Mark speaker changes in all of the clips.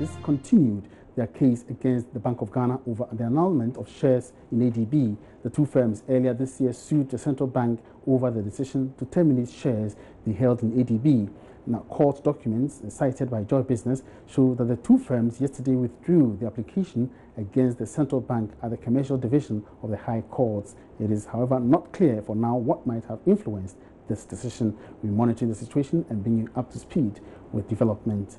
Speaker 1: office continued their case against the Bank of Ghana over the annulment of shares in ADB. The two firms earlier this year sued the central bank over the decision to terminate shares they held in ADB. Now, court documents cited by Joy Business show that the two firms yesterday withdrew the application against the central bank at the commercial division of the High Courts. It is, however, not clear for now what might have influenced this decision. We're monitoring the situation and bringing you up to speed with development.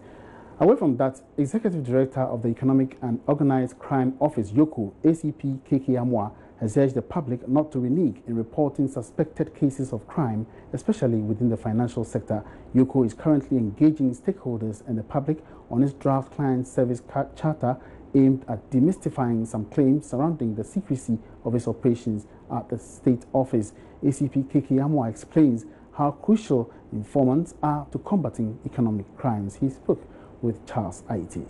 Speaker 1: Away from that, Executive Director of the Economic and Organized Crime Office, Eoco, ACP KK Amwa, has urged the public not to renege in reporting suspected cases of crime, especially within the financial sector. Eoco is currently engaging stakeholders and the public on its draft client service charter aimed at demystifying some claims surrounding the secrecy of its operations at the state office. ACP KK Amwa explains how crucial informants are to combating economic crimes. He spoke with Charles Aiti.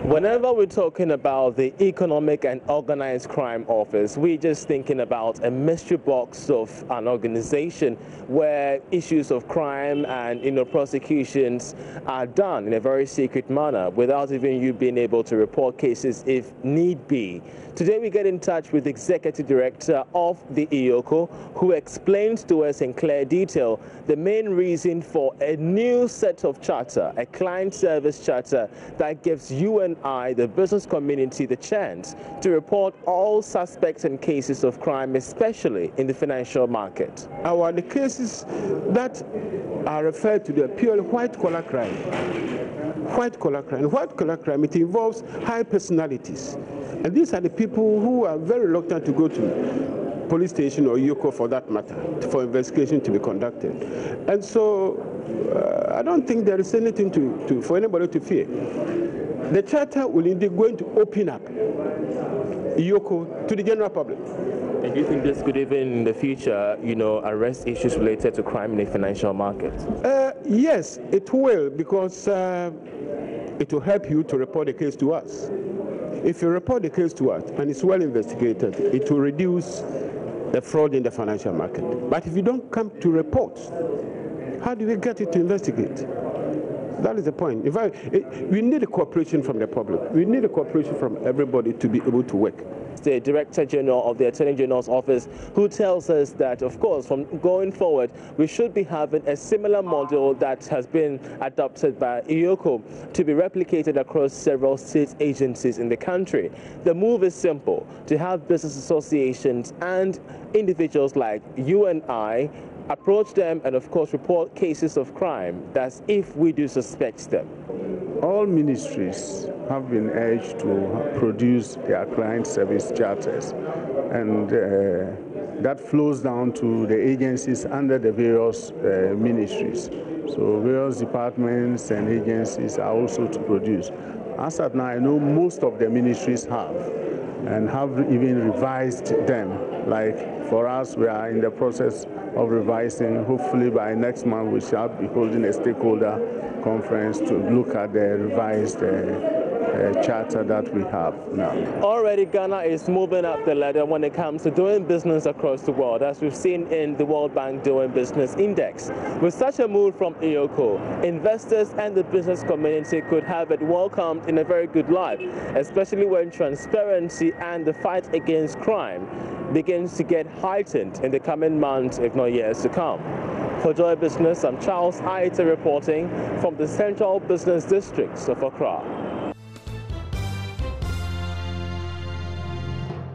Speaker 2: Whenever we're talking about the Economic and Organized Crime Office, we're just thinking about a mystery box of an organization where issues of crime and prosecutions are done in a very secret manner without even you being able to report cases if need be. Today we get in touch with the Executive Director of the Eoco, who explains to us in clear detail the main reason for a new set of charter, a client service charter that gives you and I, the business community, the chance to report all suspects and cases of crime, especially in the financial market.
Speaker 3: The cases that are referred to the purely white-collar crime. White-collar crime. White-collar crime, it involves high personalities. And these are the people who are very reluctant to go to police station or Eoco for that matter, for investigation to be conducted. And so I don't think there is anything for anybody to fear. The charter will indeed going to open up Eoco to the general public.
Speaker 2: And do you think this could even in the future, arrest issues related to crime in the financial market?
Speaker 3: Yes, it will, because it will help you to report the case to us. If you report the case to us and it's well investigated, it will reduce the fraud in the financial market. But if you don't come to report, how do we get it to investigate? That is the point. We need a cooperation from the public. We need a cooperation from everybody to be able to work.
Speaker 2: The Director General of the Attorney General's office, who tells us that, of course, from going forward, we should be having a similar model that has been adopted by Eoco to be replicated across several state agencies in the country. The move is simple: to have business associations and individuals like you and I approach them and, of course, report cases of crime. That's if we do suspect them.
Speaker 4: All ministries have been urged to produce their client service charters, and that flows down to the agencies under the various ministries. So various departments and agencies are also to produce. As of now, I know most of the ministries have, and have even revised them. Like for us, we are in the process of revising. Hopefully by next month we shall be holding a stakeholder conference to look at the revised charter that we have now.
Speaker 2: Already Ghana is moving up the ladder when it comes to doing business across the world, as we've seen in the World Bank Doing Business Index. With such a move from Eoco, investors and the business community could have it welcomed in a very good light, especially when transparency and the fight against crime begins to get heightened in the coming months, if not years to come. For Joy Business, I'm Charles Aita reporting from the Central Business Districts of Accra.